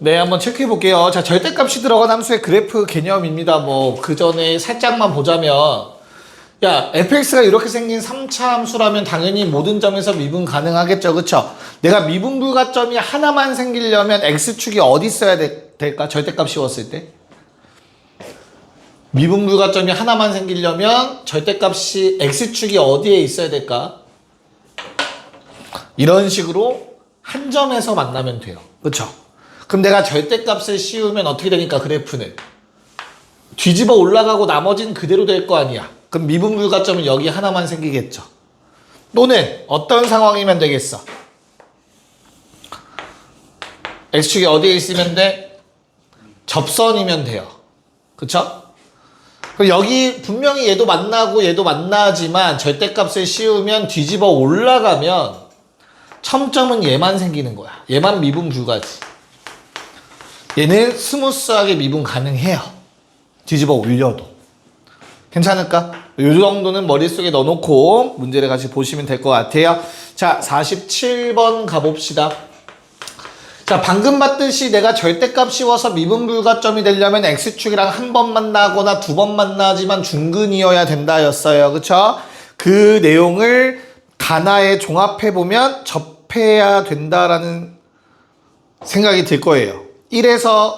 네, 한번 체크해 볼게요. 자, 절대값이 들어간 함수의 그래프 개념입니다. 뭐, 그 전에 살짝만 보자면, 야, fx가 이렇게 생긴 3차 함수라면 당연히 모든 점에서 미분 가능하겠죠. 그쵸? 내가 미분 불가점이 하나만 생기려면 x축이 어디 있어야 될까? 절대값 씌웠을 때. 미분 불가점이 하나만 생기려면 절대값이 x축이 어디에 있어야 될까? 이런 식으로 한 점에서 만나면 돼요. 그쵸? 그럼 내가 절대값을 씌우면 어떻게 되니까 그래프는 뒤집어 올라가고 나머지는 그대로 될 거 아니야. 그럼 미분 불가점은 여기 하나만 생기겠죠. 또는 어떤 상황이면 되겠어? x축이 어디에 있으면 돼? 접선이면 돼요. 그쵸? 그럼 여기 분명히 얘도 만나고 얘도 만나지만 절대값을 씌우면 뒤집어 올라가면 첨점은 얘만 생기는 거야. 얘만 미분 불가지. 얘는 스무스하게 미분 가능해요. 뒤집어 올려도. 괜찮을까? 이 정도는 머릿속에 넣어놓고 문제를 같이 보시면 될 것 같아요. 자, 47번 가봅시다. 자, 방금 봤듯이 내가 절대값 씌워서 미분 불가점이 되려면 x축이랑 한 번 만나거나 두 번 만나지만 중근이어야 된다 였어요. 그쵸? 그 내용을 가나에 종합해보면 접해야 된다라는 생각이 들 거예요. 1에서,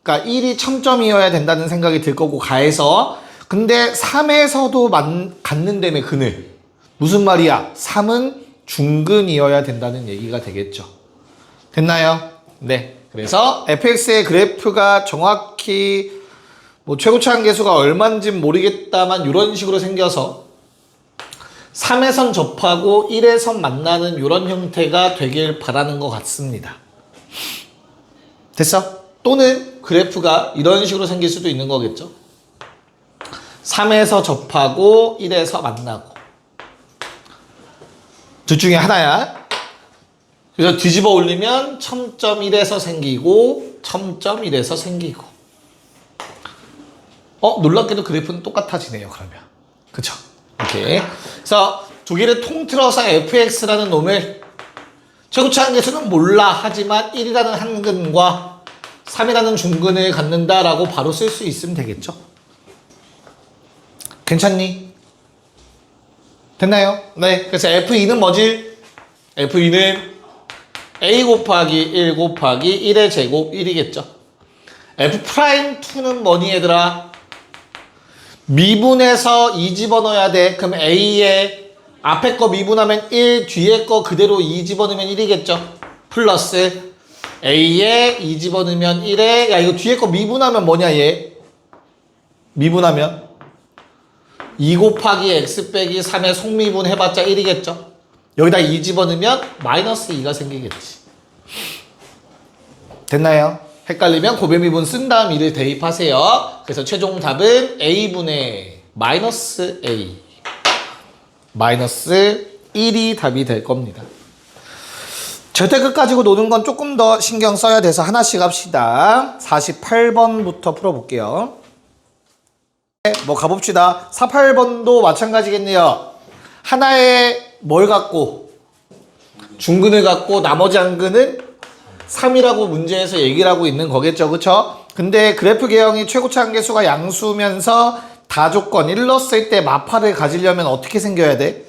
그러니까 1이 첨점이어야 된다는 생각이 들 거고, 가에서. 근데 3에서도 갖는다며, 근을. 무슨 말이야? 3은 중근이어야 된다는 얘기가 되겠죠. 됐나요? 네. 그래서 fx의 그래프가 정확히 뭐 최고차 한계수가 얼마인지는 모르겠다만 이런 식으로 생겨서 3에선 접하고 1에선 만나는 이런 형태가 되길 바라는 것 같습니다. 됐어? 또는 그래프가 이런 식으로 생길 수도 있는 거겠죠. 3에서 접하고 1에서 만나고 둘 중에 하나야. 그래서 뒤집어 올리면 첨점 1에서 생기고 첨점 1에서 생기고. 놀랍게도 그래프는 똑같아지네요. 그러면. 그쵸? 이렇게. 그래서 두 개를 통틀어서 fx라는 놈을 최고차 한계수는 몰라 하지만 1이라는 한근과 3이라는 중근을 갖는다라고 바로 쓸 수 있으면 되겠죠? 괜찮니? 됐나요? 네. 그래서 f2는 뭐지? f2는 a 곱하기 1 곱하기 1의 제곱 1이겠죠? f'2는 뭐니 얘들아? 미분해서 2 집어넣어야 돼. 그럼 a에 앞에 거 미분하면 1, 뒤에 거 그대로 2 집어넣으면 1이겠죠? 플러스 a에 2 집어넣으면 1에, 야, 이거 뒤에 거 미분하면 뭐냐, 얘? 미분하면 2 곱하기 x 빼기 3의 속미분 해봤자 1이겠죠? 여기다 2 집어넣으면 마이너스 2가 생기겠지. 됐나요? 헷갈리면 고배미분 쓴 다음 2를 대입하세요. 그래서 최종 답은 a분의 마이너스 a. 마이너스 1이 답이 될 겁니다. 절대값 가지고 노는 건 조금 더 신경 써야 돼서 하나씩 합시다. 48번부터 풀어볼게요. 뭐 가봅시다. 48번도 마찬가지겠네요. 하나에 뭘 갖고? 중근을 갖고 나머지 한 근은 3이라고 문제에서 얘기를 하고 있는 거겠죠. 그쵸? 근데 그래프 개형이 최고차 한계수가 양수면서 다조건 1 넣었을 때 마파를 가지려면 어떻게 생겨야 돼?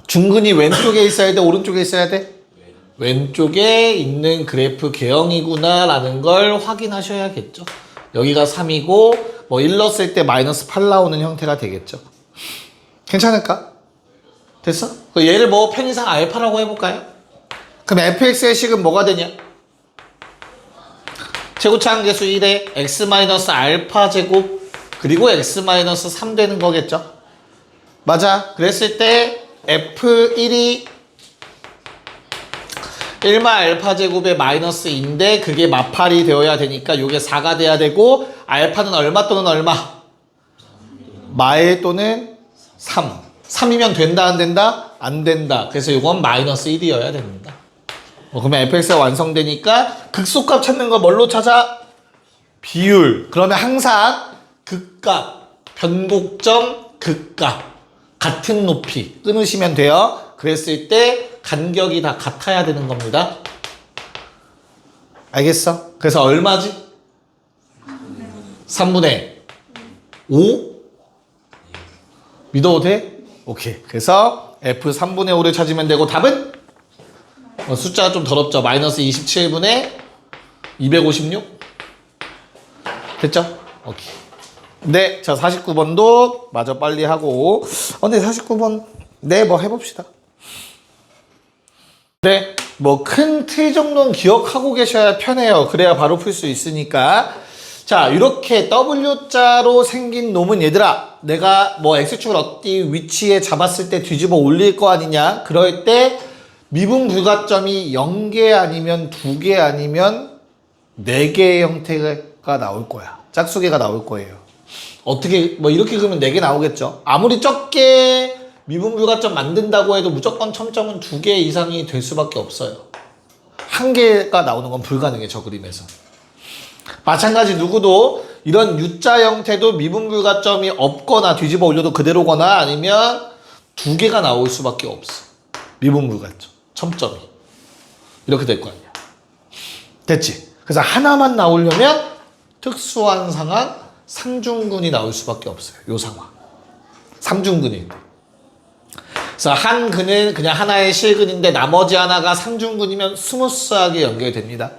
중근이 왼쪽에 있어야 돼? 오른쪽에 있어야 돼? 왼쪽에 있는 그래프 개형이구나 라는 걸 확인하셔야겠죠. 여기가 3이고 뭐 1 넣었을 때 마이너스 8 나오는 형태가 되겠죠. 괜찮을까? 됐어? 얘를 뭐 편의상 알파라고 해볼까요? 그럼 fx의 식은 뭐가 되냐? 최고차 한계수 1에 x-알파 제곱 그리고 x-3 되는 거겠죠? 맞아. 그랬을 때 f1이 1마 알파 제곱의 마이너스 2인데 그게 마팔이 되어야 되니까 이게 4가 돼야 되고 알파는 얼마 또는 얼마? 마일 또는 3. 3이면 된다 안 된다? 안 된다. 그래서 이건 마이너스 1이어야 됩니다. 그러면 fx가 완성되니까 극소값 찾는 거 뭘로 찾아? 비율. 그러면 항상 극값, 변곡점, 극값 같은 높이 끊으시면 돼요. 그랬을 때 간격이 다 같아야 되는 겁니다. 알겠어? 그래서 얼마지? 3분의 5? 믿어도 돼? 오케이. 그래서 F 3분의 5를 찾으면 되고 답은? 숫자가 좀 더럽죠. 마이너스 27분의 256? 됐죠? 오케이. 네, 자 49번도 마저 빨리 하고 근데 49번 네, 뭐 해봅시다. 네, 뭐 큰 틀 정도는 기억하고 계셔야 편해요. 그래야 바로 풀 수 있으니까. 자, 이렇게 W자로 생긴 놈은 얘들아, 내가 뭐 X축을 어디 위치에 잡았을 때 뒤집어 올릴 거 아니냐? 그럴 때 미분 불가점이 0개 아니면 2개 아니면 4개의 형태가 나올 거야. 짝수개가 나올 거예요. 어떻게 뭐 이렇게 그러면 4개 나오겠죠. 아무리 적게 미분 불가점 만든다고 해도 무조건 첨점은 2개 이상이 될 수밖에 없어요. 1개가 나오는 건 불가능해, 저 그림에서. 마찬가지 누구도 이런 U자 형태도 미분 불가점이 없거나 뒤집어 올려도 그대로거나 아니면 2개가 나올 수밖에 없어. 미분 불가점, 첨점이. 이렇게 될 거 아니야. 됐지? 그래서 하나만 나오려면 특수한 상황, 상중근이 나올 수밖에 없어요. 요 상황. 상중근일 때. 그래서 한 근은 그냥 하나의 실근인데 나머지 하나가 상중근이면 스무스하게 연결됩니다.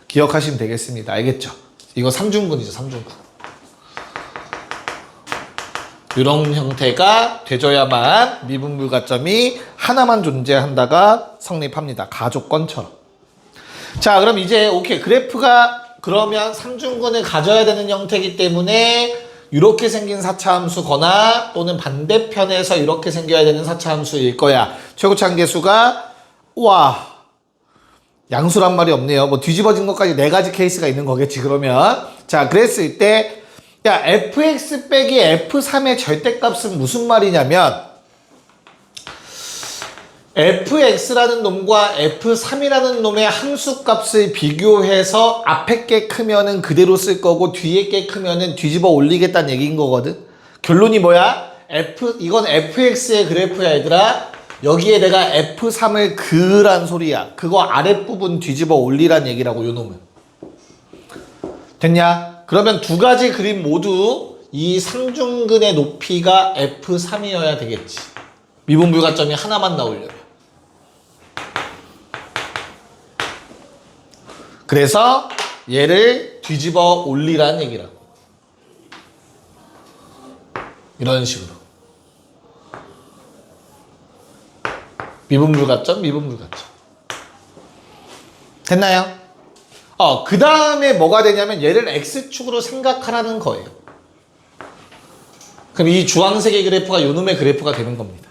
기억하시면 되겠습니다. 알겠죠? 이거 상중근이죠, 상중근. 이런 형태가 되줘야만 미분 불가점이 하나만 존재한다가 성립합니다. 가족권처럼. 자, 그럼 이제 오케이. 그래프가 그러면 상중근을 가져야 되는 형태이기 때문에 이렇게 생긴 사차함수거나 또는 반대편에서 이렇게 생겨야 되는 사차함수일 거야. 최고차함계수가 와 양수란 말이 없네요. 뭐 뒤집어진 것까지 4가지 케이스가 있는 거겠지 그러면. 자, 그랬을 때 야 fx 빼기 f3의 절대값은 무슨 말이냐면 fx라는 놈과 f3이라는 놈의 함수값을 비교해서 앞에 게 크면은 그대로 쓸 거고 뒤에 게 크면은 뒤집어 올리겠다는 얘기인 거거든. 결론이 뭐야? 이건 fx의 그래프야 얘들아. 여기에 내가 f3을 그으란 소리야. 그거 아랫부분 뒤집어 올리란 얘기라고 요 놈은. 됐냐? 그러면 2가지 그림 모두 이 상중근의 높이가 f3이어야 되겠지. 미분 불가점이 하나만 나오려면. 그래서 얘를 뒤집어 올리라는 얘기라고. 이런 식으로. 미분 불가점, 미분 불가점. 됐나요? 그 다음에 뭐가 되냐면 얘를 X축으로 생각하라는 거예요. 그럼 이 주황색의 그래프가 요놈의 그래프가 되는 겁니다.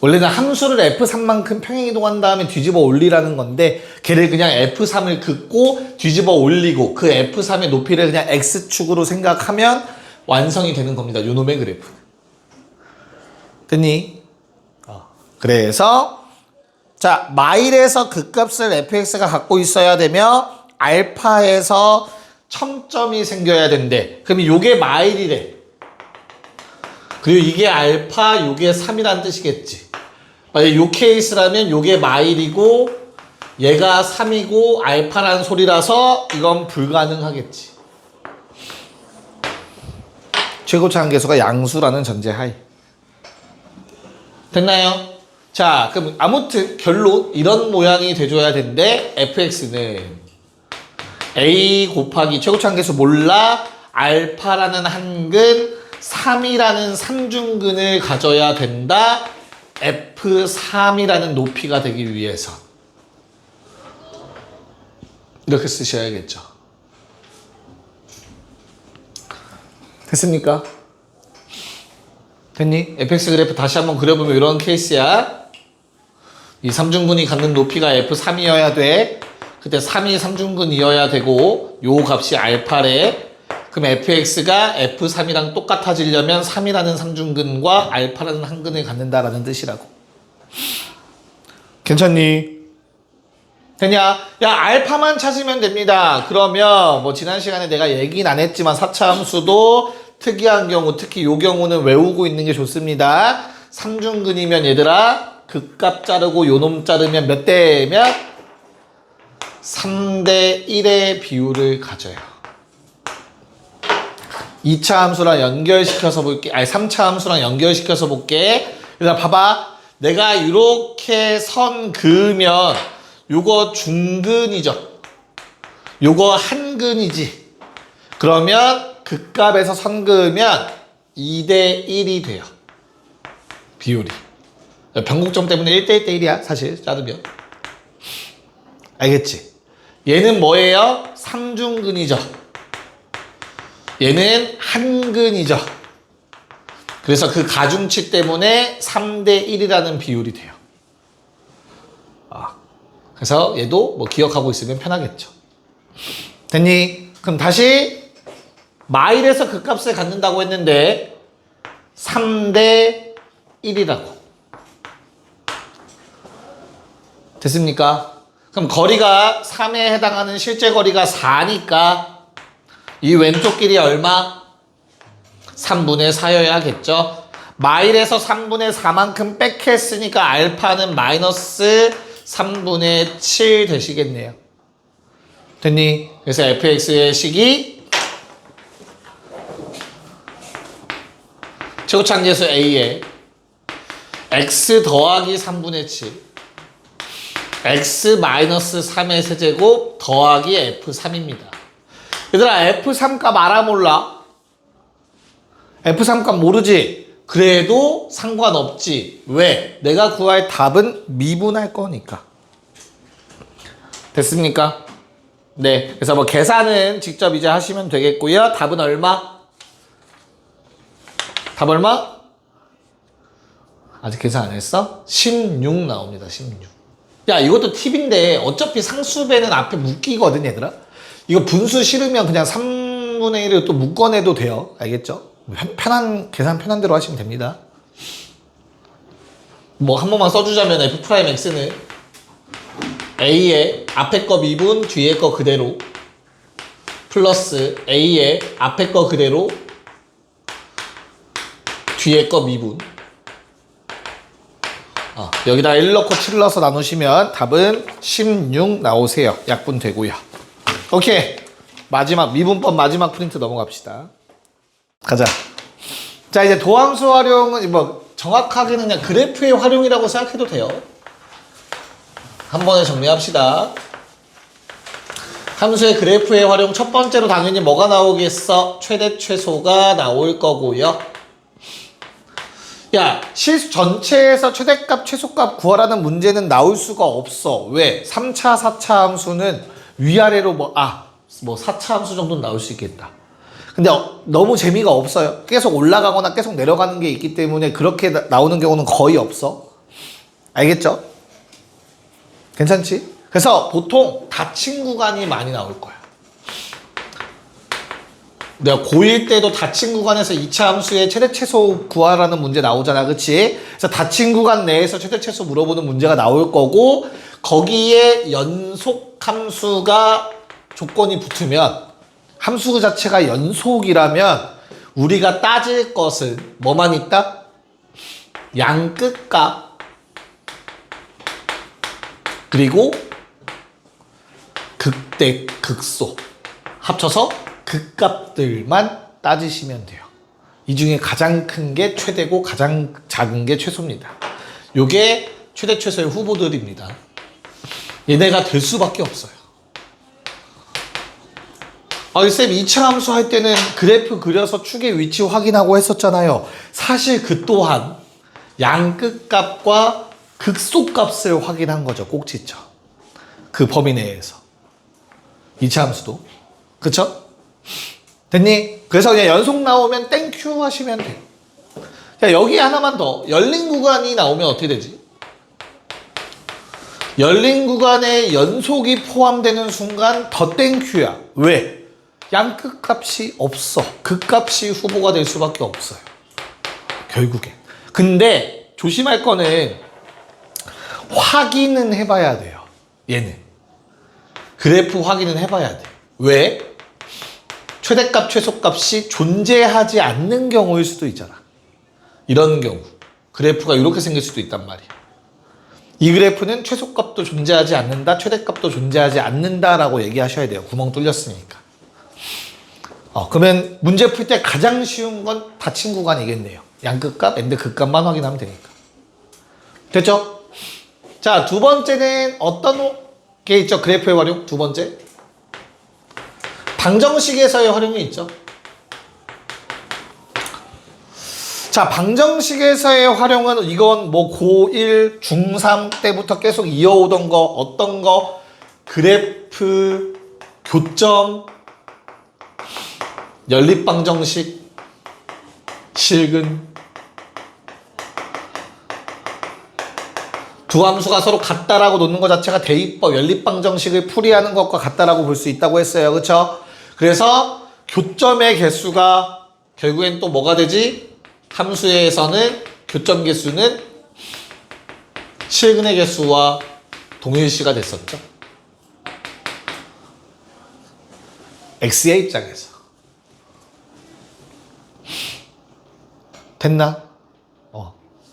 원래는 함수를 F3만큼 평행이동한 다음에 뒤집어 올리라는 건데 걔를 그냥 F3을 긋고 뒤집어 올리고 그 F3의 높이를 그냥 X축으로 생각하면 완성이 되는 겁니다. 요놈의 그래프. 됐니? 그래서 자, 마일에서 그 값을 fx가 갖고 있어야 되며 알파에서 첨점이 생겨야 된대. 그럼 요게 마일이래. 그리고 이게 알파, 요게 3이라는 뜻이겠지. 요 케이스라면 요게 마일이고 얘가 3이고 알파라는 소리라서 이건 불가능하겠지. 최고차 함계수가 양수라는 전제하에. 됐나요? 자, 그럼 아무튼 결론 이런 모양이 돼줘야 되는데 fx는 a 곱하기 최고차 함계수 몰라 알파라는 한근 3이라는 상중근을 가져야 된다. f3이라는 높이가 되기 위해서 이렇게 쓰셔야겠죠. 됐습니까? 됐니? fx 그래프 다시 한번 그려보면 이런 케이스야. 이 삼중근이 갖는 높이가 f3이어야 돼. 그때 3이 삼중근이어야 되고 요 값이 알파래. 그럼 fx가 f3이랑 똑같아지려면 3이라는 삼중근과 알파라는 한근을 갖는다라는 뜻이라고. 괜찮니? 되냐? 야, 알파만 찾으면 됩니다. 그러면 뭐 지난 시간에 내가 얘기는 안 했지만 4차 함수도 특이한 경우, 특히 요 경우는 외우고 있는 게 좋습니다. 삼중근이면 얘들아 그 값 자르고 요 놈 자르면 몇 대 몇? 3대 1의 비율을 가져요. 2차 함수랑 연결시켜서 볼게. 아니 3차 함수랑 연결시켜서 볼게. 그래서 봐봐. 내가 이렇게 선 그으면 요거 중근이죠. 요거 한근이지. 그러면 극값에서 선 그으면 2대 1이 돼요. 비율이. 변곡점 때문에 1대 1대 1이야. 사실 자르면. 알겠지? 얘는 뭐예요? 삼중근이죠. 얘는 한근이죠. 그래서 그 가중치 때문에 3대 1이라는 비율이 돼요. 그래서 얘도 뭐 기억하고 있으면 편하겠죠. 됐니? 그럼 다시 마일에서 그 값을 갖는다고 했는데 3대 1이라고. 됐습니까? 그럼 거리가 3에 해당하는 실제 거리가 4니까 이 왼쪽 길이 얼마? 3분의 4여야겠죠? 마일에서 3분의 4만큼 뺏겼으니까 알파는 마이너스 3분의 7 되시겠네요. 됐니? 그래서 fx의 식이 최고차항계수 a에 x 더하기 3분의 7 x 마이너스 3의 세제곱 더하기 f3입니다. 얘들아 f3 값 알아 몰라? f3 값 모르지? 그래도 상관없지. 왜? 내가 구할 답은 미분할 거니까. 됐습니까? 네. 그래서 뭐 계산은 직접 이제 하시면 되겠고요. 답은 얼마? 답 얼마? 아직 계산 안 했어? 16 나옵니다. 16. 야, 이것도 팁인데 어차피 상수배는 앞에 묶이거든, 얘들아. 이거 분수 싫으면 그냥 3분의 1을 또 묶어내도 돼요. 알겠죠? 계산 편한 대로 하시면 됩니다. 뭐 한 번만 써주자면 f'x는 a의 앞에 거 미분, 뒤에 거 그대로 플러스 a의 앞에 거 그대로 뒤에 거 미분. 여기다 1 넣고 7 넣어서 나누시면 답은 16 나오세요. 약분 되고요. 오케이. 마지막 미분법 마지막 프린트 넘어갑시다. 가자. 자, 이제 도함수 활용은 뭐 정확하게는 그냥 그래프의 활용이라고 생각해도 돼요. 한 번에 정리합시다. 함수의 그래프의 활용 첫 번째로 당연히 뭐가 나오겠어? 최대 최소가 나올 거고요. 야, 실수 전체에서 최대값 최소값 구하라는 문제는 나올 수가 없어. 왜? 3차 4차 함수는 위아래로 4차 함수 정도는 나올 수 있겠다. 근데 너무 재미가 없어요. 계속 올라가거나 계속 내려가는 게 있기 때문에 그렇게 나오는 경우는 거의 없어. 알겠죠? 괜찮지? 그래서 보통 닫힌 구간이 많이 나올 거야. 내가 고1 때도 닫힌 구간에서 2차 함수의 최대 최소 구하라는 문제 나오잖아. 그치? 그래서 닫힌 구간 내에서 최대 최소 물어보는 문제가 나올 거고, 거기에 연속 함수가 조건이 붙으면, 함수 그 자체가 연속이라면 우리가 따질 것은 뭐만 있다? 양끝값 그리고 극대, 극소 합쳐서 극값들만 따지시면 돼요. 이 중에 가장 큰 게 최대고 가장 작은 게 최소입니다. 요게 최대 최소의 후보들입니다. 얘네가 될 수밖에 없어요. 쌤 2차 함수 할 때는 그래프 그려서 축의 위치 확인하고 했었잖아요. 사실 그 또한 양끝값과 극소값을 확인한 거죠. 꼭지점. 그 범위 내에서. 2차 함수도. 그쵸? 됐니? 그래서 그냥 연속 나오면 땡큐 하시면 돼요. 자, 여기 하나만 더. 열린 구간이 나오면 어떻게 되지? 열린 구간에 연속이 포함되는 순간 더 땡큐야. 왜? 양끝값이 없어. 극값이 후보가 될 수밖에 없어요. 결국엔. 근데 조심할 거는 확인은 해봐야 돼요. 얘는. 그래프 확인은 해봐야 돼. 왜? 최대값, 최소값이 존재하지 않는 경우일 수도 있잖아. 이런 경우. 그래프가 이렇게 생길 수도 있단 말이야. 이 그래프는 최소값도 존재하지 않는다, 최대값도 존재하지 않는다라고 얘기하셔야 돼요. 구멍 뚫렸으니까. 그러면 문제 풀 때 가장 쉬운 건 닫힌 구간이겠네요. 양끝값, 엔드 극값만 확인하면 되니까. 됐죠? 자, 두 번째는 어떤 게 있죠? 그래프의 활용. 두 번째. 방정식에서의 활용이 있죠. 자, 방정식에서의 활용은 이건 뭐 고1, 중3 때부터 계속 이어오던 거, 어떤 거, 그래프, 교점, 연립방정식, 실근. 두 함수가 서로 같다라고 놓는 것 자체가 대입법, 연립방정식을 풀이하는 것과 같다라고 볼 수 있다고 했어요. 그렇죠? 그래서 교점의 개수가 결국엔 또 뭐가 되지? 함수에서는 교점 개수는 실근의 개수와 동일시가 됐었죠. x의 입장에서. 됐나?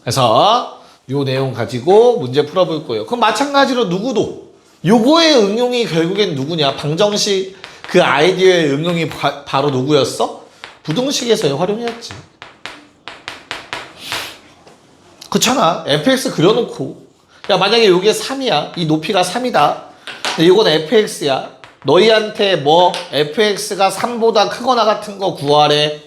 그래서 요 내용 가지고 문제 풀어볼 거예요. 그럼 마찬가지로 누구도 요거의 응용이 결국엔 누구냐? 방정식 그 아이디어의 응용이 바로 누구였어? 부등식에서의 활용이었지. 그렇잖아. fx 그려놓고 야 만약에 요게 3이야. 이 높이가 3이다. 이건 fx야. 너희한테 뭐 fx가 3보다 크거나 같은 거 구하래.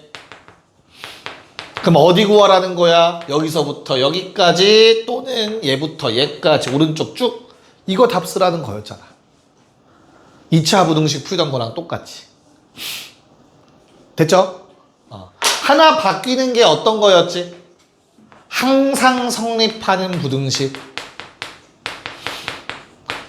그럼 어디 구하라는 거야? 여기서부터 여기까지 또는 얘부터 얘까지 오른쪽 쭉 이거 답 쓰라는 거였잖아. 2차 부등식 풀던 거랑 똑같이. 됐죠? 하나 바뀌는 게 어떤 거였지? 항상 성립하는 부등식.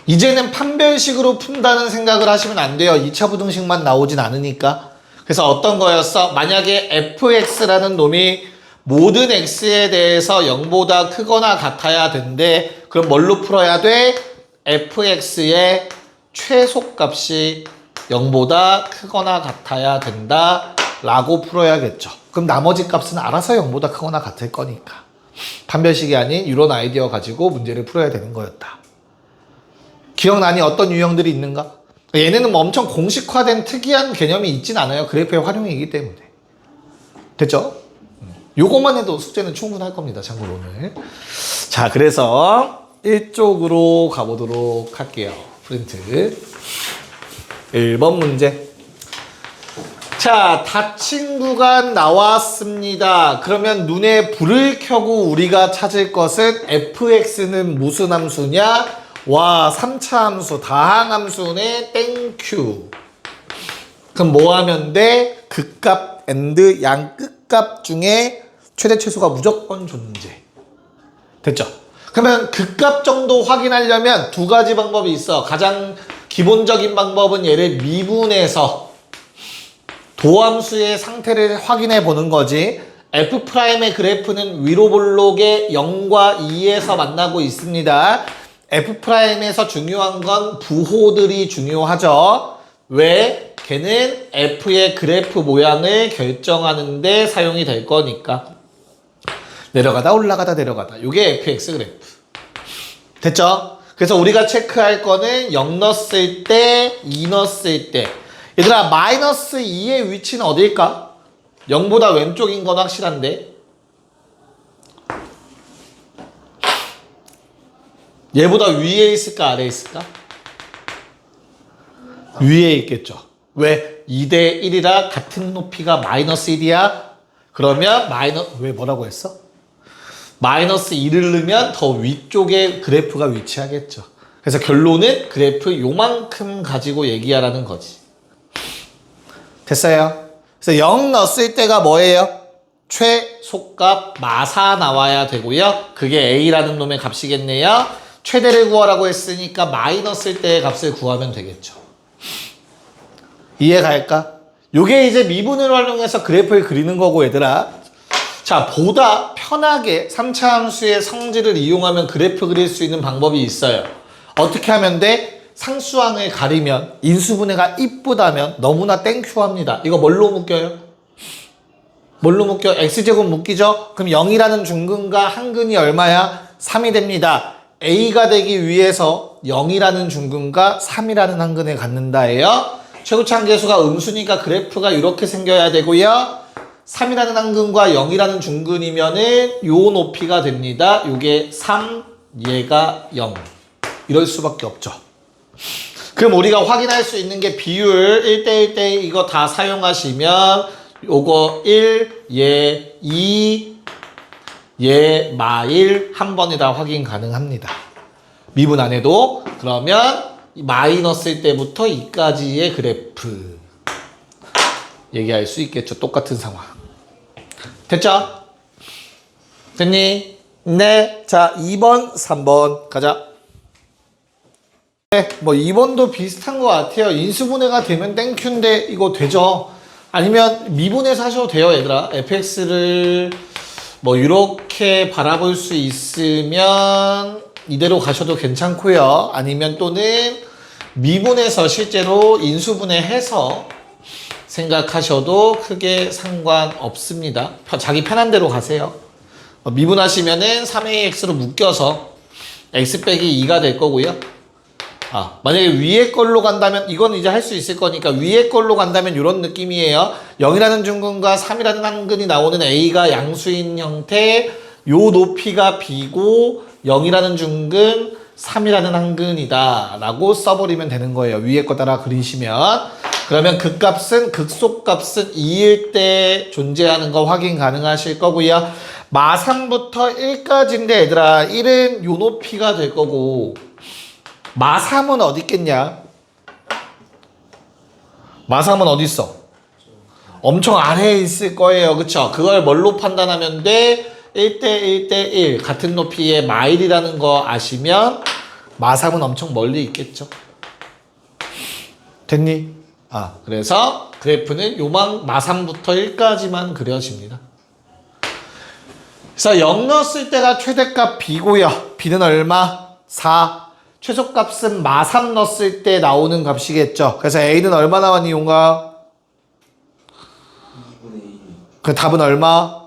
이제는 판별식으로 푼다는 생각을 하시면 안 돼요. 2차 부등식만 나오진 않으니까. 그래서 어떤 거였어? 만약에 fx라는 놈이 모든 x에 대해서 0보다 크거나 같아야 된대. 그럼 뭘로 풀어야 돼? fx의 최소값이 0보다 크거나 같아야 된다 라고 풀어야겠죠. 그럼 나머지 값은 알아서 0보다 크거나 같을 거니까. 판별식이 아닌 이런 아이디어 가지고 문제를 풀어야 되는 거였다. 기억나니? 어떤 유형들이 있는가? 얘네는 뭐 엄청 공식화된 특이한 개념이 있진 않아요. 그래프의 활용이기 때문에. 됐죠? 요것만 해도 숙제는 충분할 겁니다. 참고로 오늘. 자, 그래서 1쪽으로 가보도록 할게요. 프린트. 1번 문제. 자, 닫힌 구간 나왔습니다. 그러면 눈에 불을 켜고 우리가 찾을 것은 fx는 무슨 함수냐? 와, 3차 함수, 다항함수네 땡큐. 그럼 뭐 하면 돼? 극값, 엔드, 양 끝값 중에 최대 최소가 무조건 존재. 됐죠? 그러면 극값 정도 확인하려면 두 가지 방법이 있어. 가장 기본적인 방법은 얘를 미분해서 도함수의 상태를 확인해 보는 거지. F'의 그래프는 위로 볼록에 0과 2에서 만나고 있습니다. F'에서 중요한 건 부호들이 중요하죠. 왜? 걔는 F의 그래프 모양을 결정하는 데 사용이 될 거니까. 내려가다 올라가다 내려가다. 요게 fx 그래프. 됐죠? 그래서 우리가 체크할 거는 0 넣었을 때, 2 넣었을 때. 얘들아, 마이너스 2의 위치는 어딜까? 0보다 왼쪽인 건 확실한데. 얘보다 위에 있을까 아래에 있을까? 위에 있겠죠. 왜? 2대 1이라 같은 높이가 마이너스 1이야? 그러면 왜 뭐라고 했어? 마이너스 1을 넣으면 더 위쪽에 그래프가 위치하겠죠. 그래서 결론은 그래프 요만큼 가지고 얘기하라는 거지. 됐어요? 그래서 0 넣었을 때가 뭐예요? 최소값 마사 나와야 되고요. 그게 A라는 놈의 값이겠네요. 최대를 구하라고 했으니까 마이너스일 때의 값을 구하면 되겠죠. 이해 갈까? 요게 이제 미분을 활용해서 그래프를 그리는 거고 얘들아. 자, 보다 편하게 3차 함수의 성질을 이용하면 그래프 그릴 수 있는 방법이 있어요. 어떻게 하면 돼? 상수항을 가리면 인수분해가 이쁘다면 너무나 땡큐합니다. 이거 뭘로 묶여요? 뭘로 묶여? x제곱 묶이죠? 그럼 0이라는 중근과 한근이 얼마야? 3이 됩니다. A가 되기 위해서 0이라는 중근과 3이라는 한근에 갖는다예요. 최고차항 계수가 음수니까 그래프가 이렇게 생겨야 되고요. 3이라는 한근과 0이라는 중근이면은 요 높이가 됩니다. 요게 3, 얘가 0. 이럴 수밖에 없죠. 그럼 우리가 확인할 수 있는 게 비율 1대1 대 이거 다 사용하시면 요거 1, 얘 2, 얘 마1 한 번에 다 확인 가능합니다. 미분 안 해도. 그러면 마이너스일 때부터 2까지의 그래프 얘기할 수 있겠죠. 똑같은 상황. 됐죠? 됐니? 네. 자, 2번, 3번 가자. 네, 뭐 2번도 비슷한 것 같아요. 인수분해가 되면 땡큐인데 이거 되죠? 아니면 미분해서 하셔도 돼요, 얘들아. fx를 뭐 이렇게 바라볼 수 있으면 이대로 가셔도 괜찮고요. 아니면 또는 미분해서 실제로 인수분해해서 생각하셔도 크게 상관없습니다. 자기 편한 대로 가세요. 미분하시면은 3ax로 묶여서 x 빼기 2가 될 거고요. 만약에 위에 걸로 간다면 이건 이제 할 수 있을 거니까 위에 걸로 간다면 이런 느낌이에요. 0이라는 중근과 3이라는 한근이 나오는 A가 양수인 형태, 요 높이가 B고 0이라는 중근, 3이라는 한근이다 라고 써버리면 되는 거예요. 위에 거 따라 그리시면. 그러면 극값은 극소값은 2일 때 존재하는 거 확인 가능하실 거고요. 마3부터 1까지인데 얘들아 1은 요 높이가 될 거고 마3은 어디 있겠냐? 마3은 어디 있어? 엄청 아래에 있을 거예요. 그쵸? 그걸 뭘로 판단하면 돼? 1대 1대 1 같은 높이의 마1이라는 거 아시면 마3은 엄청 멀리 있겠죠. 됐니? 그래서 그래프는 요만 마3부터 1까지만 그려집니다. 그래서 0 넣었을 때가 최대값 B고요. B는 얼마? 4. 최소값은 마3 넣었을 때 나오는 값이겠죠. 그래서 A는 얼마 나왔니, 용가? 2분의 1. 그 답은 얼마?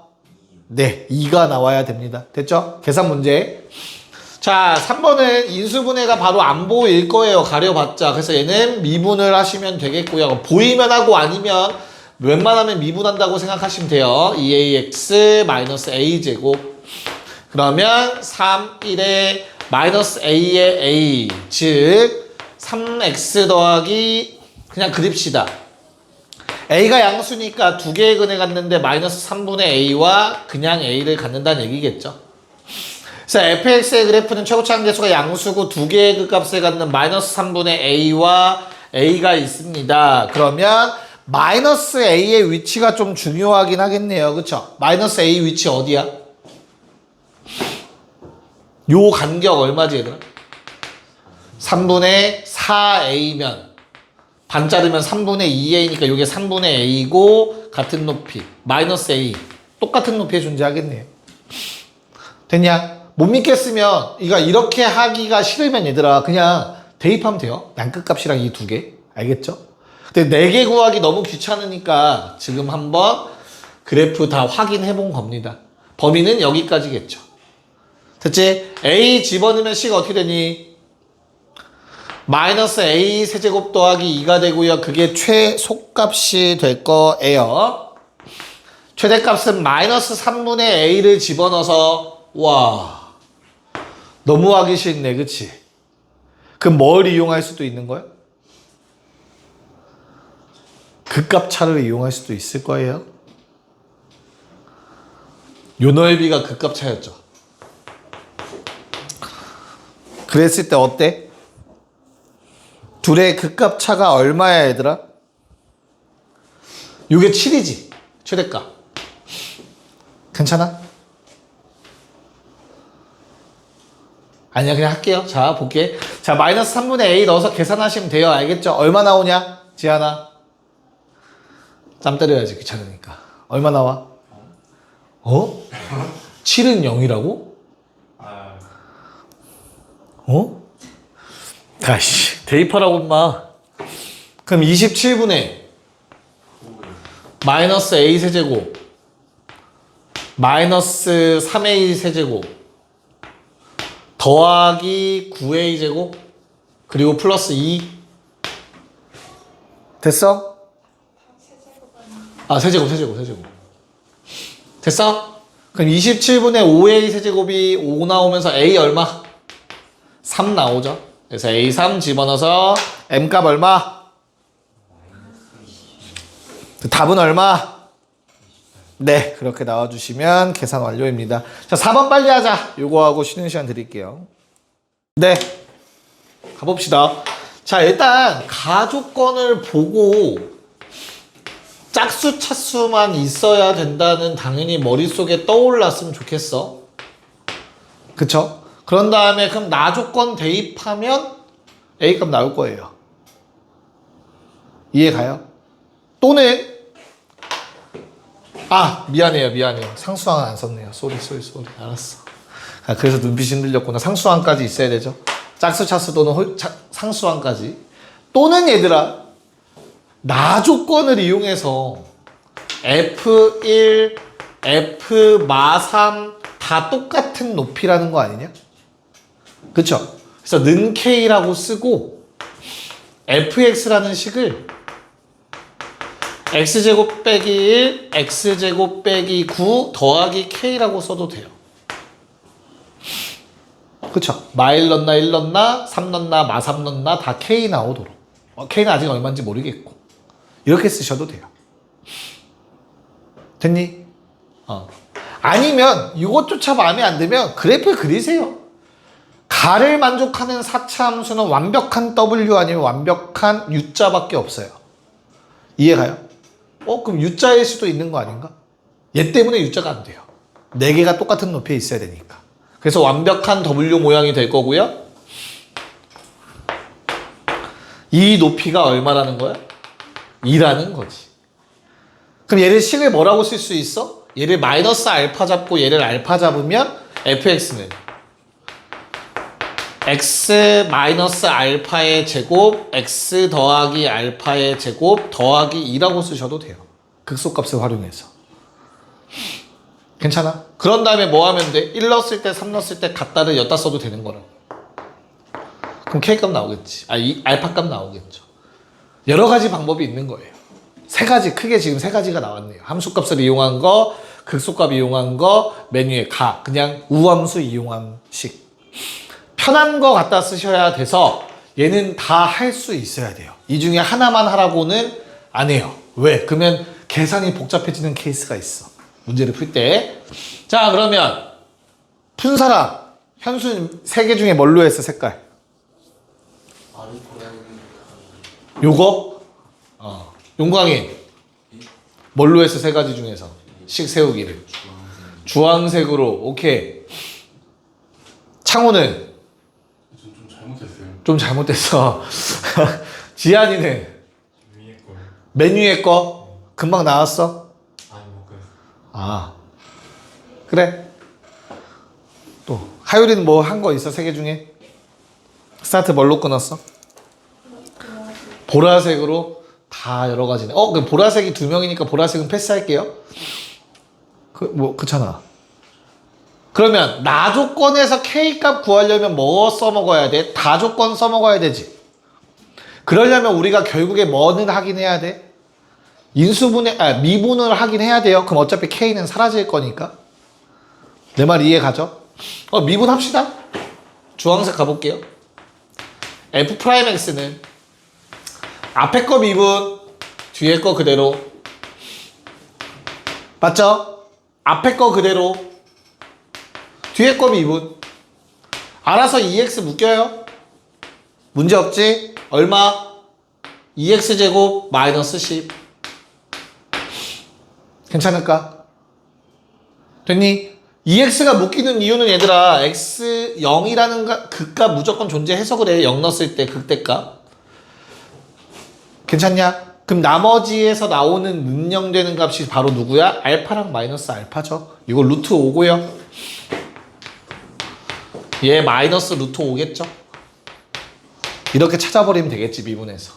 네, 2가 나와야 됩니다. 됐죠? 계산 문제. 자, 3번은 인수분해가 바로 안 보일 거예요. 가려봤자. 그래서 얘는 미분을 하시면 되겠고요. 보이면 하고 아니면 웬만하면 미분한다고 생각하시면 돼요. 2ax 마이너스 a제곱. 그러면 3, 1에 마이너스 a의 a, 즉 3x 더하기 그냥 그립시다. a가 양수니까 두 개의 근에 갔는데 마이너스 3분의 a와 그냥 a를 갖는다는 얘기겠죠. 그래서 fx의 그래프는 최고차항 계수가 양수고 두 개의 그 값을 갖는 마이너스 3분의 a와 a가 있습니다. 그러면 마이너스 a의 위치가 좀 중요하긴 하겠네요. 그쵸? 마이너스 a 위치 어디야? 요 간격 얼마지 얘들아? 3분의 4a면 반 자르면 3분의 2a니까 요게 3분의 a고 같은 높이 마이너스 a 똑같은 높이에 존재하겠네요. 됐냐? 못 믿겠으면 이거 이렇게 하기가 싫으면 얘들아 그냥 대입하면 돼요. 양끝값이랑 이 두 개. 알겠죠? 근데 4개 구하기 너무 귀찮으니까 지금 한번 그래프 다 확인해 본 겁니다. 범위는 여기까지겠죠. 됐지? a 집어넣으면 c가 어떻게 되니? 마이너스 a 세제곱 더하기 2가 되고요. 그게 최소값이 될 거예요. 최대값은 마이너스 3분의 a를 집어넣어서 와 너무 하기 싫네. 그치? 그럼 뭘 이용할 수도 있는 거야? 극값차를 이용할 수도 있을 거예요. 요 넓이가 극값차였죠. 그랬을 때 어때? 둘의 극값차가 얼마야 얘들아? 요게 7이지 최대값. 괜찮아? 아니야 그냥 할게요. 자 볼게. 자 마이너스 3분의 a 넣어서 계산하시면 돼요. 알겠죠? 얼마 나오냐? 지하나 짬 때려야지 귀찮으니까. 얼마 나와? 7은 0이라고? 아이씨 대입하라고 임마. 그럼 27분의 마이너스 a 세제곱 마이너스 3a 세제곱 더하기 9a제곱 그리고 플러스 2 됐어? 아 세제곱 됐어? 그럼 27분의 5a 세제곱이 5 나오면서 a 얼마? 3 나오죠. 그래서 a3 집어넣어서 m값 얼마? 답은 얼마? 네, 그렇게 나와주시면 계산 완료입니다. 자, 4번 빨리 하자. 요거하고 쉬는 시간 드릴게요. 네, 가봅시다. 자, 일단 가조건을 보고 짝수 차수만 있어야 된다는 당연히 머릿속에 떠올랐으면 좋겠어. 그쵸? 그런 다음에 그럼 나조건 대입하면 A값 나올 거예요. 이해 가요? 또는 미안해요. 상수항은 안 썼네요. 쏘리. 알았어. 아, 그래서 눈빛이 흔들렸구나. 상수항까지 있어야 되죠. 짝수 차수 또는 상수항까지. 또는 얘들아, 나조건을 이용해서 F1, F-3 다 똑같은 높이라는 거 아니냐? 그쵸? 그래서 는 K라고 쓰고 fx라는 식을 x제곱 빼기 1, x제곱 빼기 9 더하기 k라고 써도 돼요. 그쵸? 마1 넣나 1 넣나 3 넣나 마3 넣나 다 k 나오도록. k는 아직 얼마인지 모르겠고 이렇게 쓰셔도 돼요. 됐니? 아니면 이것조차 마음에 안 들면 그래프 그리세요. 가를 만족하는 4차 함수는 완벽한 W 아니면 완벽한 U자밖에 없어요. 이해가요? 그럼 U자일 수도 있는 거 아닌가? 얘 때문에 U자가 안 돼요. 4개가 똑같은 높이에 있어야 되니까. 그래서 완벽한 W 모양이 될 거고요. 이 높이가 얼마라는 거야? 2라는 거지. 그럼 얘를 식을 뭐라고 쓸 수 있어? 얘를 마이너스 알파 잡고 얘를 알파 잡으면 fx는 x 마이너스 알파의 제곱 x 더하기 알파의 제곱 더하기 2라고 쓰셔도 돼요. 극소값을 활용해서. 괜찮아? 그런 다음에 뭐 하면 돼? 1 넣었을 때 3 넣었을 때 갖다를 엿다 써도 되는 거라고. 그럼 k값 나오겠지. 알파값 나오겠죠. 여러 가지 방법이 있는 거예요. 크게 지금 세 가지가 나왔네요. 함수값을 이용한 거, 극소값 이용한 거, 메뉴에 그냥 우함수 이용한 식. 편한 거 갖다 쓰셔야 돼서 얘는 다 할 수 있어야 돼요. 이 중에 하나만 하라고는 안 해요. 왜? 그러면 계산이 복잡해지는 케이스가 있어. 문제를 풀 때. 자, 그러면 푼 사람 현수 3개 중에 뭘로 했어? 색깔. 요거? 용광이 뭘로 했어? 3가지 중에서 식 세우기를 주황색으로. 오케이. 창호는 좀 잘못됐어. 지한이는 메뉴의 거 금방 나왔어? 그래. 또 하율이는 뭐 한 거 있어? 3개 중에 스타트 뭘로 끊었어? 보라색으로. 다 여러 가지네. 그 보라색이 2명이니까 보라색은 패스할게요. 그렇잖아. 그러면 나 조건에서 K값 구하려면 뭐 써먹어야 돼? 다 조건 써먹어야 되지. 그러려면 우리가 결국에 뭐는 하긴 해야 돼? 미분을 하긴 해야 돼요. 그럼 어차피 K는 사라질 거니까. 내 말 이해 가죠? 미분합시다. 주황색 가볼게요. F'X는 앞에 거 미분, 뒤에 거 그대로. 맞죠? 앞에 거 그대로, 뒤에 거 미분. 알아서 2x 묶여요. 문제 없지? 얼마? 2x제곱 마이너스 10. 괜찮을까? 됐니? 2x가 묶이는 이유는 얘들아 x 0이라는 극값 무조건 존재해서 그래. 0 넣었을 때 극대값. 괜찮냐? 그럼 나머지에서 나오는 능령되는 값이 바로 누구야? 알파랑 마이너스 알파죠. 이거 루트 5고요. 얘 마이너스 루트 5겠죠? 이렇게 찾아버리면 되겠지, 미분에서.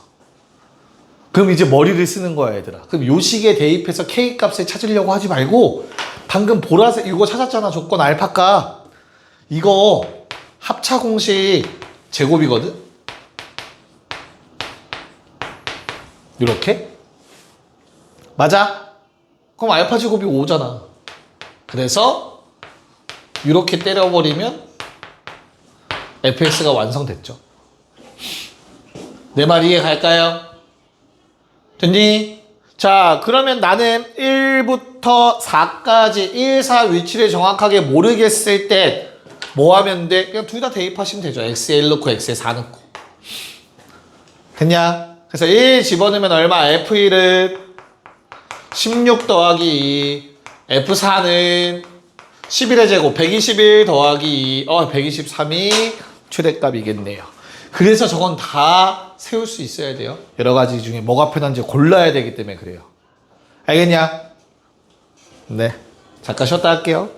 그럼 이제 머리를 쓰는 거야, 얘들아. 그럼 요 식에 대입해서 K값을 찾으려고 하지 말고 방금 보라색 이거 찾았잖아. 조건 알파값. 이거 합차 공식 제곱이거든? 이렇게? 맞아? 그럼 알파 제곱이 5잖아. 그래서 이렇게 때려버리면 fx가 완성됐죠. 내 말 이해 갈까요? 됐니? 자, 그러면 나는 1부터 4까지 1, 4 위치를 정확하게 모르겠을 때 뭐 하면 돼? 그냥 둘 다 대입하시면 되죠. x에 1 넣고 x에 4 넣고. 됐냐? 그래서 1 집어넣으면 얼마? f1은 16 더하기 2, f4는 11의 제곱 121 더하기 2, 123이 최대값이겠네요. 그래서 저건 다 세울 수 있어야 돼요. 여러 가지 중에 뭐가 편한지 골라야 되기 때문에 그래요. 알겠냐? 네. 잠깐 쉬었다 할게요.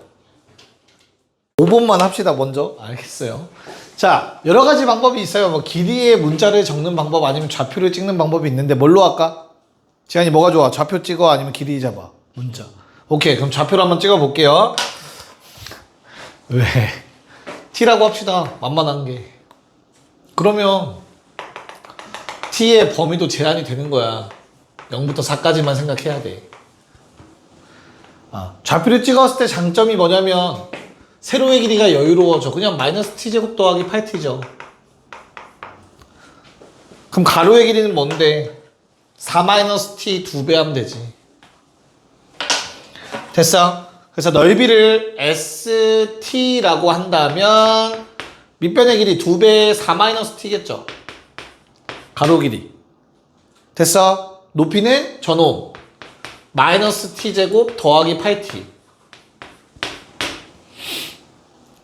5번만 합시다, 먼저. 알겠어요. 자, 여러 가지 방법이 있어요. 뭐, 길이의 문자를 적는 방법 아니면 좌표를 찍는 방법이 있는데, 뭘로 할까? 지한이 뭐가 좋아? 좌표 찍어? 아니면 길이 잡아? 문자. 오케이. 그럼 좌표를 한번 찍어 볼게요. 왜? t라고 합시다. 만만한 게. 그러면 t의 범위도 제한이 되는 거야. 0부터 4까지만 생각해야 돼. 좌표를 찍었을 때 장점이 뭐냐면 세로의 길이가 여유로워져. 그냥 마이너스 t제곱 더하기 8t죠. 그럼 가로의 길이는 뭔데? 4-t 2배 하면 되지. 됐어? 그래서 넓이를 st라고 한다면 밑변의 길이 2배 4-t겠죠. 가로 길이. 됐어? 높이는 전호 마이너스 t제곱 더하기 8t.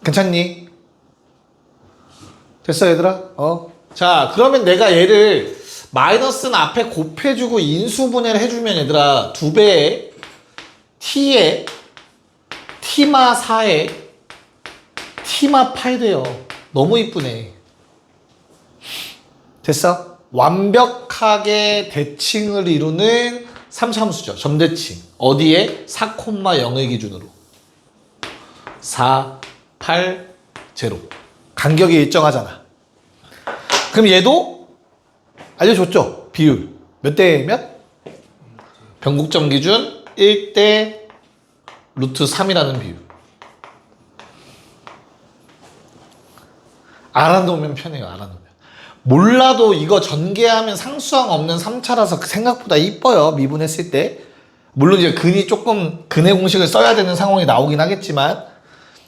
괜찮니? 됐어 얘들아? 자, 그러면 내가 얘를 마이너스는 앞에 곱해주고 인수분해를 해주면 얘들아 2배에 t에 t마 4에 t마 8 돼요. 너무 이쁘네. 됐어? 완벽하게 대칭을 이루는 3차함수죠. 점대칭. 어디에? 4,0의 기준으로. 4, 8, 0. 간격이 일정하잖아. 그럼 얘도 알려줬죠? 비율. 몇 대 몇? 변곡점 기준 1대 루트 3이라는 비율. 알아놓으면 편해요. 알아놓으면. 몰라도 이거 전개하면 상수항 없는 3차라서 생각보다 이뻐요. 미분했을 때. 물론 이제 근이 조금 근의 공식을 써야 되는 상황이 나오긴 하겠지만,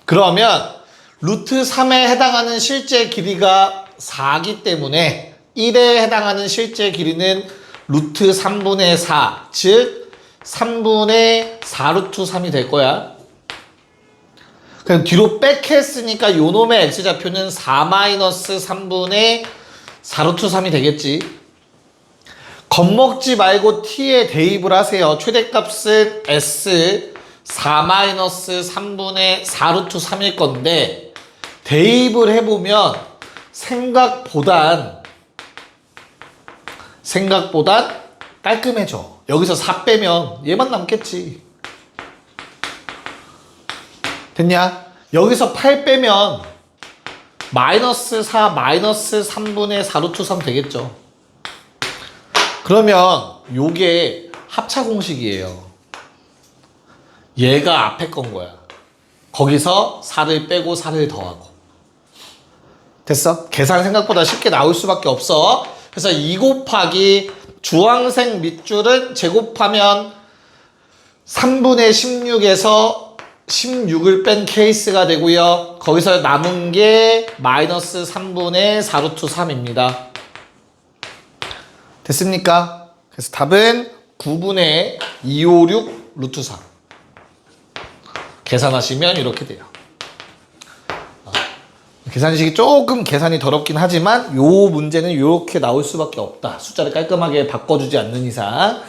그러면 루트 3에 해당하는 실제 길이가 4기 때문에 1에 해당하는 실제 길이는 루트 3분의 4, 즉 3분의 4 루트 3이 될 거야. 그럼 뒤로 백했으니까 요놈의 x좌표는 4-3분의 4 루트 3이 되겠지. 겁먹지 말고 t에 대입을 하세요. 최대값은 s 4-3분의 4 루트 3일 건데 대입을 해보면 생각보단 깔끔해져. 여기서 4 빼면 얘만 남겠지. 됐냐? 여기서 8 빼면 마이너스 4 마이너스 3분의 4 루트 3 되겠죠. 그러면 요게 합차 공식이에요. 얘가 앞에 건 거야. 거기서 4를 빼고 4를 더하고. 됐어? 계산 생각보다 쉽게 나올 수밖에 없어. 그래서 2 곱하기 주황색 밑줄은 제곱하면 3분의 16에서 16을 뺀 케이스가 되고요. 거기서 남은 게 마이너스 3분의 4 루트 3입니다. 됐습니까? 그래서 답은 9분의 256 루트 3. 계산하시면 이렇게 돼요. 계산식이 조금 계산이 더럽긴 하지만 요 문제는 이렇게 나올 수밖에 없다. 숫자를 깔끔하게 바꿔주지 않는 이상.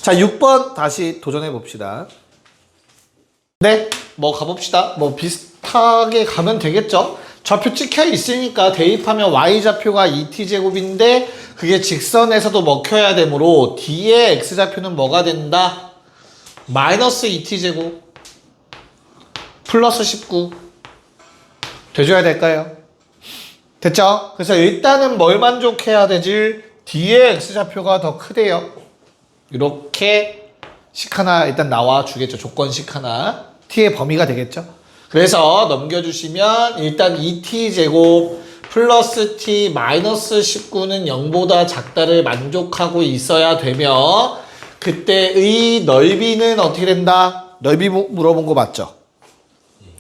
자, 6번 다시 도전해 봅시다. 네, 뭐 가봅시다. 뭐 비슷하게 가면 되겠죠. 좌표 찍혀 있으니까 대입하면 y좌표가 2t제곱인데 그게 직선에서도 먹혀야 되므로 D의 x좌표는 뭐가 된다? 마이너스 2t제곱 플러스 19 돼줘야 될까요? 됐죠? 그래서 일단은 뭘 만족해야 되지? 뒤에 x좌표가 더 크대요. 이렇게 식 하나 일단 나와 주겠죠. 조건식 하나. t의 범위가 되겠죠. 그래서 넘겨주시면 일단 2t제곱 플러스 t 마이너스 19는 0보다 작다를 만족하고 있어야 되며 그때의 넓이는 어떻게 된다? 넓이 물어본 거 맞죠?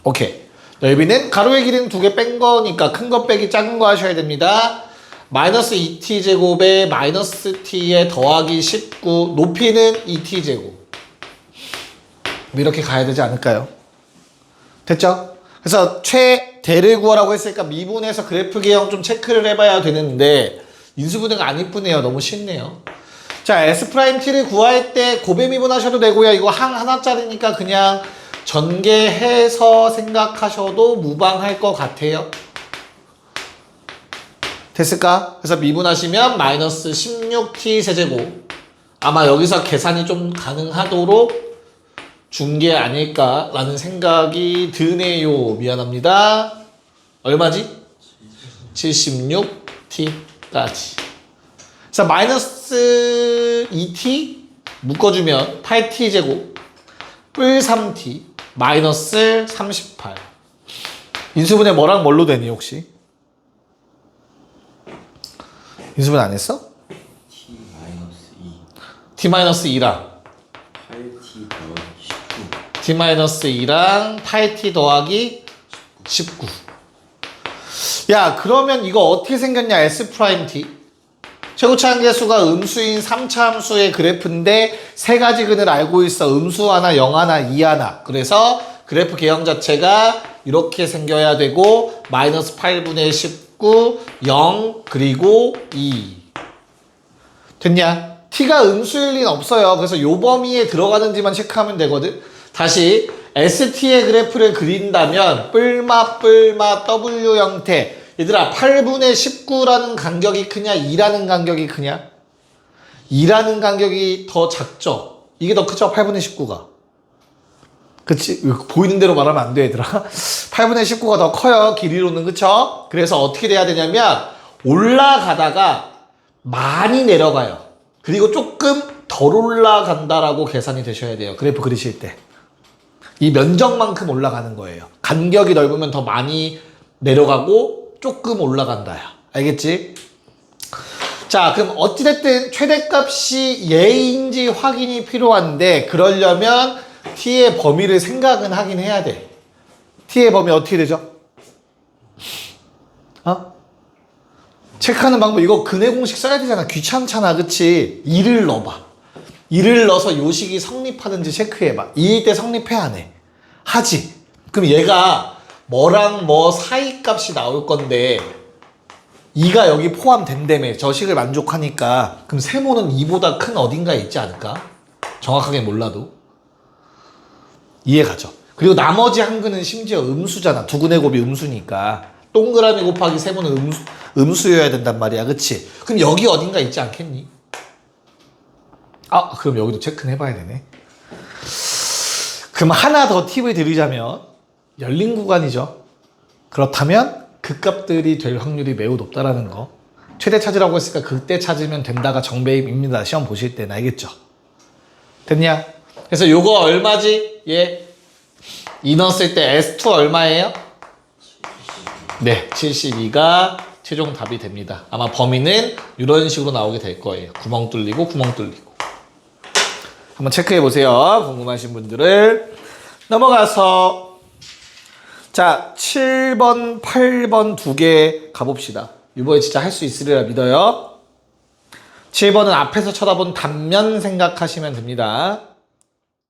오케이. 넓이는 가로의 길이는 2개 뺀 거니까 큰 거 빼기 작은 거 하셔야 됩니다. 마이너스 2t제곱에 마이너스 t에 더하기 19 높이는 2t제곱 이렇게 가야 되지 않을까요? 됐죠? 그래서 최대를 구하라고 했으니까 미분해서 그래프 개형 좀 체크를 해봐야 되는데 인수분해가 안 이쁘네요. 너무 쉽네요. 자, S'T를 구할 때 고배 미분하셔도 되고요. 이거 항 하나짜리니까 그냥 전개해서 생각하셔도 무방할 것 같아요. 됐을까? 그래서 미분하시면 마이너스 16t 세제곱 아마 여기서 계산이 좀 가능하도록 준 게 아닐까라는 생각이 드네요. 미안합니다. 얼마지? 76t까지. 그래서 마이너스 2t 묶어주면 8t제곱 뿔 3t 마이너스 38. 인수분해 뭐랑 뭘로 되니 혹시? 인수분해 안 했어? t-2랑 t-2랑 8t 더하기 19. 야, 그러면 이거 어떻게 생겼냐? S'T 최고차 한계수가 음수인 3차 함수의 그래프인데 세 가지 근을 알고 있어. 음수 하나, 0 하나, 2 하나. 그래서 그래프 개형 자체가 이렇게 생겨야 되고 마이너스 8분의 19, 0, 그리고 2. 됐냐? t가 음수일 리는 없어요. 그래서 요 범위에 들어가는지만 체크하면 되거든. 다시 ST의 그래프를 그린다면 뿔마 W 형태. 얘들아 8분의 19라는 간격이 크냐 2라는 간격이 크냐? 2라는 간격이 더 작죠? 이게 더 크죠? 8분의 19가. 그치? 보이는 대로 말하면 안 돼 얘들아. 8분의 19가 더 커요 길이로는. 그쵸? 그래서 어떻게 돼야 되냐면 올라가다가 많이 내려가요. 그리고 조금 덜 올라간다라고 계산이 되셔야 돼요. 그래프 그리실 때. 이 면적만큼 올라가는 거예요. 간격이 넓으면 더 많이 내려가고 조금 올라간다야. 알겠지? 자, 그럼 어찌됐든 최대값이 예인지 확인이 필요한데 그러려면 t의 범위를 생각은 하긴 해야 돼. t의 범위 어떻게 되죠? 체크하는 방법 이거 근해 공식 써야 되잖아. 귀찮잖아. 그치? 2를 넣어봐. 2를 넣어서 요식이 성립하는지 체크해봐. 2일 때 성립해 안 해? 하지. 그럼 얘가 뭐랑 뭐 사이 값이 나올 건데 2가 여기 포함된다며. 저 식을 만족하니까. 그럼 세모는 2보다 큰 어딘가에 있지 않을까? 정확하게 몰라도. 이해가죠? 그리고 나머지 한 근은 심지어 음수잖아. 두근의 곱이 음수니까. 동그라미 곱하기 세모는 음수여야 된단 말이야. 그치? 그럼 여기 어딘가 있지 않겠니? 그럼 여기도 체크는 해봐야 되네. 그럼 하나 더 팁을 드리자면 열린 구간이죠. 그렇다면 그 값들이 될 확률이 매우 높다라는 거. 최대 찾으라고 했으니까 그때 찾으면 된다가 정배입니다. 시험 보실 때는. 알겠죠? 됐냐? 그래서 요거 얼마지? 예. 2 넣었을 때 S2 얼마예요? 네, 72가 최종 답이 됩니다. 아마 범위는 이런 식으로 나오게 될 거예요. 구멍 뚫리고 구멍 뚫리고. 한번 체크해 보세요. 궁금하신 분들을. 넘어가서 자 7번, 8번 두 개 가봅시다. 이번에 진짜 할 수 있으리라 믿어요. 7번은 앞에서 쳐다본 단면 생각하시면 됩니다.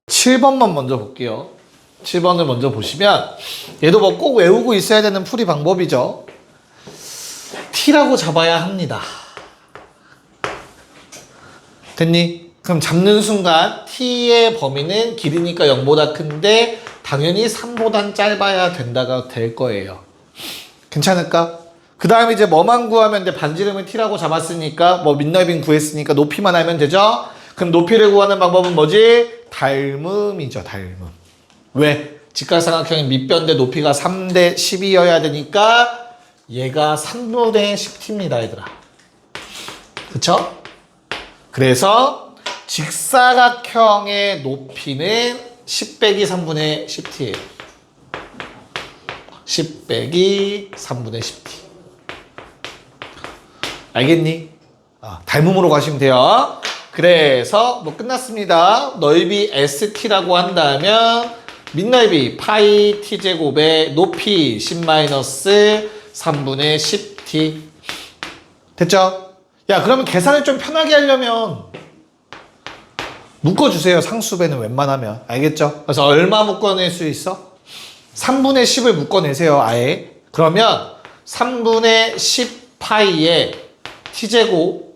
7번만 먼저 볼게요. 7번을 먼저 보시면 얘도 뭐 꼭 외우고 있어야 되는 풀이 방법이죠. t라고 잡아야 합니다. 됐니? 그럼 잡는 순간 t의 범위는 길이니까 0보다 큰데 당연히 3보단 짧아야 된다가 될 거예요. 괜찮을까? 그 다음에 이제 뭐만 구하면 돼? 반지름을 t라고 잡았으니까 뭐 밑넓이는 구했으니까 높이만 알면 되죠? 그럼 높이를 구하는 방법은 뭐지? 닮음이죠. 닮음. 왜? 직각삼각형이 밑변대 높이가 3대 12여야 되니까 얘가 3분의 10t입니다, 얘들아. 그쵸? 그래서 직사각형의 높이는 10 빼기 3분의 10t예요. 10 빼기 3분의 10t. 알겠니? 닮음으로 가시면 돼요. 그래서 뭐 끝났습니다. 넓이 ST라고 한다면 밑넓이 파이 t제곱의 높이 10-3분의 10t. 됐죠? 야, 그러면 계산을 좀 편하게 하려면 묶어주세요. 상수배는 웬만하면. 알겠죠? 그래서 얼마 묶어낼 수 있어? 3분의 10을 묶어내세요. 아예. 그러면 3분의 10 파이에 t제곱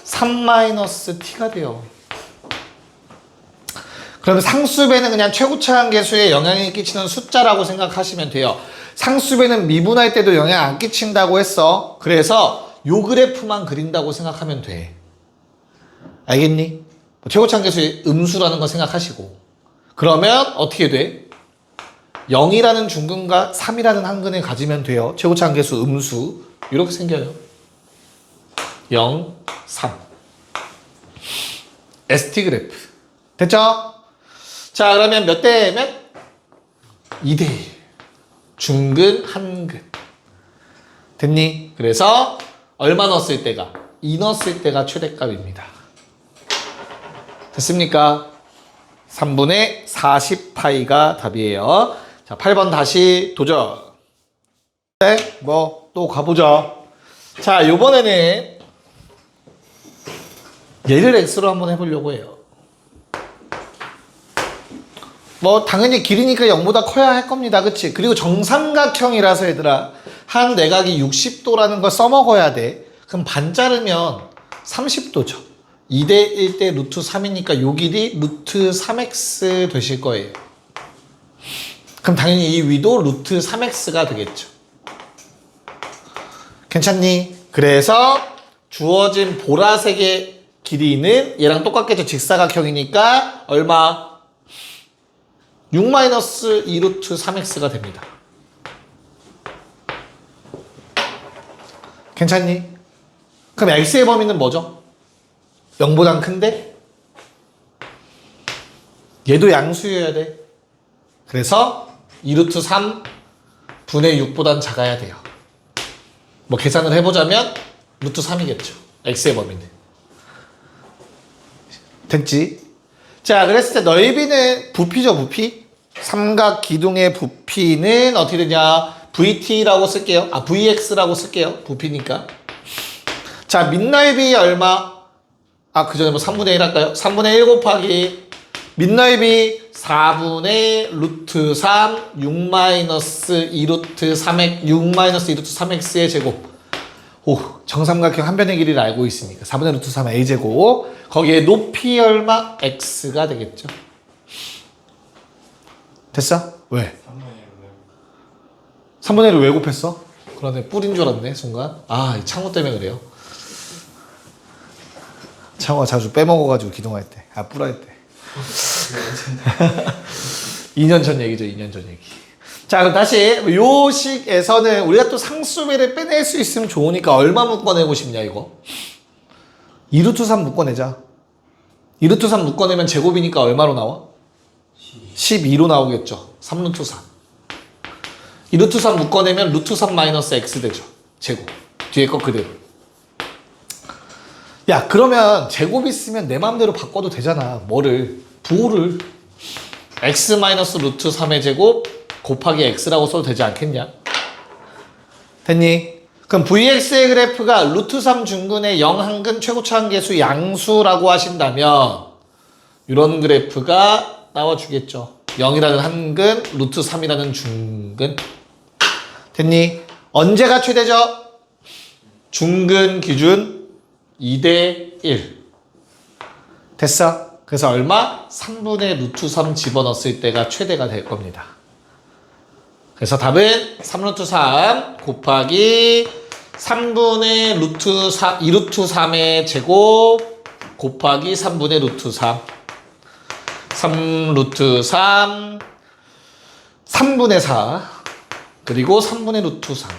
3-t가 돼요. 그러면 상수배는 그냥 최고차항계수에 영향을 끼치는 숫자라고 생각하시면 돼요. 상수배는 미분할 때도 영향 안 끼친다고 했어. 그래서 요 그래프만 그린다고 생각하면 돼. 알겠니? 최고차항계수의 음수라는 거 생각하시고. 그러면 어떻게 돼? 0이라는 중근과 3이라는 한근을 가지면 돼요. 최고차항계수 음수. 이렇게 생겨요. 0, 3. ST 그래프. 됐죠? 자, 그러면 몇 대 몇? 2대 1. 중근, 한근. 됐니? 그래서 얼마 넣었을 때가? 2 넣었을 때가 최대값입니다. 됐습니까? 3분의 40파이가 답이에요. 자, 8번 다시 도전. 네, 뭐 또 가보자. 자, 요번에는 얘를 x로 한번 해보려고 해요. 뭐 당연히 길이니까 0보다 커야 할 겁니다. 그치? 그리고 정삼각형이라서 얘들아 한 내각이 60도라는 걸 써먹어야 돼. 그럼 반 자르면 30도죠. 2대 1대 루트 3이니까 요 길이 루트 3x 되실 거예요. 그럼 당연히 이 위도 루트 3x가 되겠죠. 괜찮니? 그래서 주어진 보라색의 길이는 얘랑 똑같겠죠. 직사각형이니까 얼마? 6-2 루트 3x가 됩니다. 괜찮니? 그럼 x의 범위는 뭐죠? 0보단 큰데? 얘도 양수여야 돼. 그래서 2 루트 3 분의 6보단 작아야 돼요. 뭐 계산을 해보자면 루트 3이겠죠. x의 범위는. 됐지? 자, 그랬을 때 넓이는 부피죠, 부피. 삼각 기둥의 부피는 어떻게 되냐? VT라고 쓸게요. VX라고 쓸게요. 부피니까. 자, 밑넓이 얼마? 그 전에 뭐 3분의 1 할까요? 3분의 1 곱하기 밑넓이 4분의 루트 3 6-2 루트 3x 6-2 루트 3x의 제곱. 오, 정삼각형 한 변의 길이를 알고 있으니까 4분의 루트 3 a제곱. 거기에 높이 얼마? x가 되겠죠. 됐어? 왜? 3분의 1을 왜 곱했어? 그러네, 뿔인 줄 알았네 순간. 이 창호 때문에 그래요. 창호가 자주 빼먹어가지고 기동할 때, 뿔할 때. 2년 전 얘기죠, 2년 전 얘기. 자, 그럼 다시 요 식에서는 우리가 또 상수배를 빼낼 수 있으면 좋으니까 얼마 묶어내고 싶냐 이거? 2루트 3 묶어내자. 2루트 3 묶어내면 제곱이니까 얼마로 나와? 12로 나오겠죠. 3루트 3. 2루트 3 묶어내면 루트 3 마이너스 x 되죠. 제곱. 뒤에 거 그대로. 야, 그러면 제곱 있으면 내 마음대로 바꿔도 되잖아. 뭐를? 부호를 x 마이너스 루트 3의 제곱 곱하기 x라고 써도 되지 않겠냐? 됐니? 그럼 vx의 그래프가 루트 3 중근의 0 한근 최고차항계수 양수라고 하신다면 이런 그래프가 나와주겠죠. 0이라는 한근, 루트 3이라는 중근. 됐니? 언제가 최대죠? 중근 기준 2대 1. 됐어? 그래서 얼마? 3분의 루트 3 집어넣었을 때가 최대가 될 겁니다. 그래서 답은 3루트 3 곱하기 3분의 루트 3, 2루트 3의 제곱 곱하기 3분의 루트 3. 3루트 3, 3분의 4, 그리고 3분의 루트 3.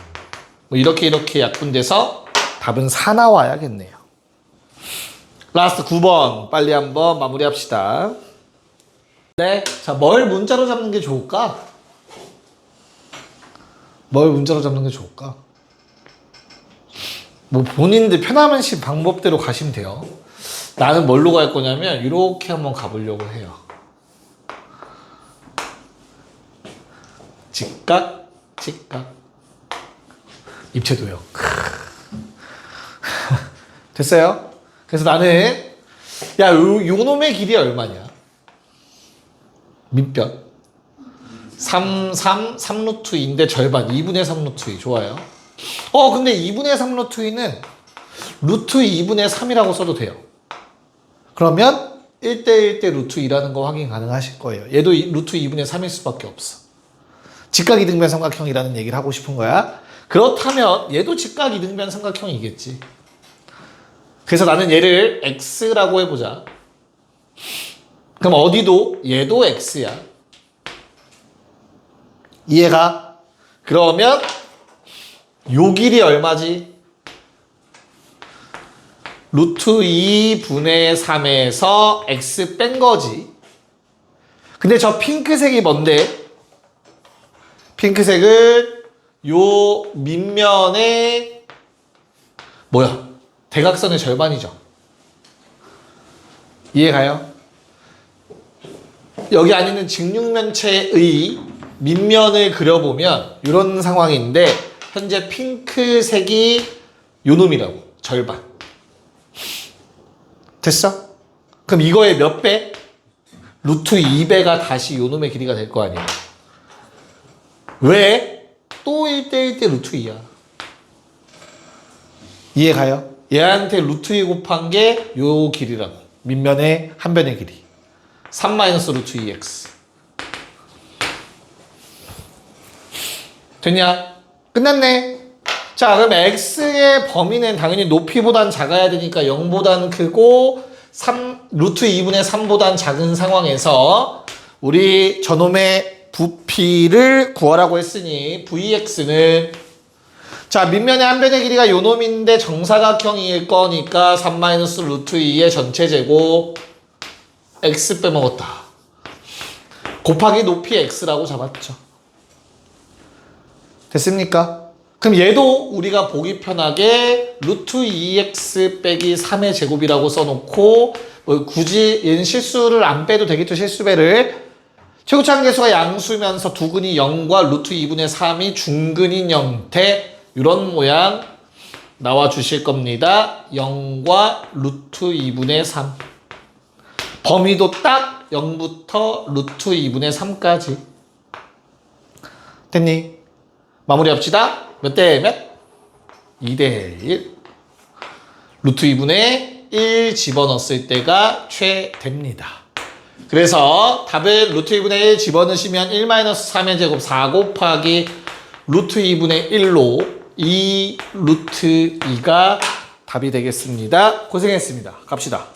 뭐 이렇게 약분돼서 답은 4 나와야겠네요. 라스트 9번 빨리 한번 마무리합시다. 네, 자, 뭘 문자로 잡는 게 좋을까? 뭘 문자로 잡는 게 좋을까? 뭐 본인들 편하신 방법대로 가시면 돼요. 나는 뭘로 갈 거냐면 이렇게 한번 가보려고 해요. 직각, 입체도형. 됐어요? 그래서 나는 야, 요 놈의 길이 얼마냐? 밑변 3루트 2인데 절반 2분의 3 루트 2 좋아요. 근데 2분의 3 루트 2는 루트 2분의 3이라고 써도 돼요. 그러면 1대1대 루트 2라는 거 확인 가능하실 거예요. 얘도 루트 2분의 3일 수밖에 없어. 직각이등변 삼각형이라는 얘기를 하고 싶은 거야. 그렇다면 얘도 직각이등변 삼각형이겠지. 그래서 나는 얘를 x라고 해보자. 그럼 어디도 얘도 x야. 이해가? 그러면 요 길이 얼마지? 루트 2분의 3에서 x 뺀 거지. 근데 저 핑크색이 뭔데? 핑크색은 요 밑면의 뭐야? 대각선의 절반이죠. 이해가요? 여기 안에 있는 직육면체의 밑면을 그려보면 이런 상황인데 현재 핑크색이 요 놈이라고. 절반. 됐어? 그럼 이거의 몇 배? 루트 2배가 다시 요 놈의 길이가 될 거 아니야. 왜? 또 1대1대 루트 2야. 이해가요? 얘한테 루트 2 곱한 게 요 길이라고. 밑면의 한 변의 길이. 3 마이너스 루트 2x. 됐냐? 끝났네. 자, 그럼 x의 범위는 당연히 높이보단 작아야 되니까 0보단 크고 루트 2분의 3보단 작은 상황에서 우리 저놈의 부피를 구하라고 했으니 vx는 자, 밑면의 한 변의 길이가 요 놈인데 정사각형일 거니까 3 마이너스 루트 2의 전체 제곱 x 빼먹었다. 곱하기 높이 x라고 잡았죠. 됐습니까? 그럼 얘도 우리가 보기 편하게 루트 2x 빼기 3의 제곱이라고 써놓고 뭐 굳이 얘는 실수를 안 빼도 되겠죠. 실수배를. 최고차항계수가 양수면서 두근이 0과 루트 2분의 3이 중근인 형태 이런 모양 나와 주실 겁니다. 0과 루트 2분의 3 범위도 딱 0부터 루트 2분의 3까지 됐니? 마무리합시다. 몇 대 몇? 2대 1 루트 2분의 1 집어넣었을 때가 최대입니다. 그래서 답은 루트 2분의 1 집어넣으시면 1-3의 제곱 4 곱하기 루트 2분의 1로 2 루트 2가 답이 되겠습니다. 고생했습니다. 갑시다.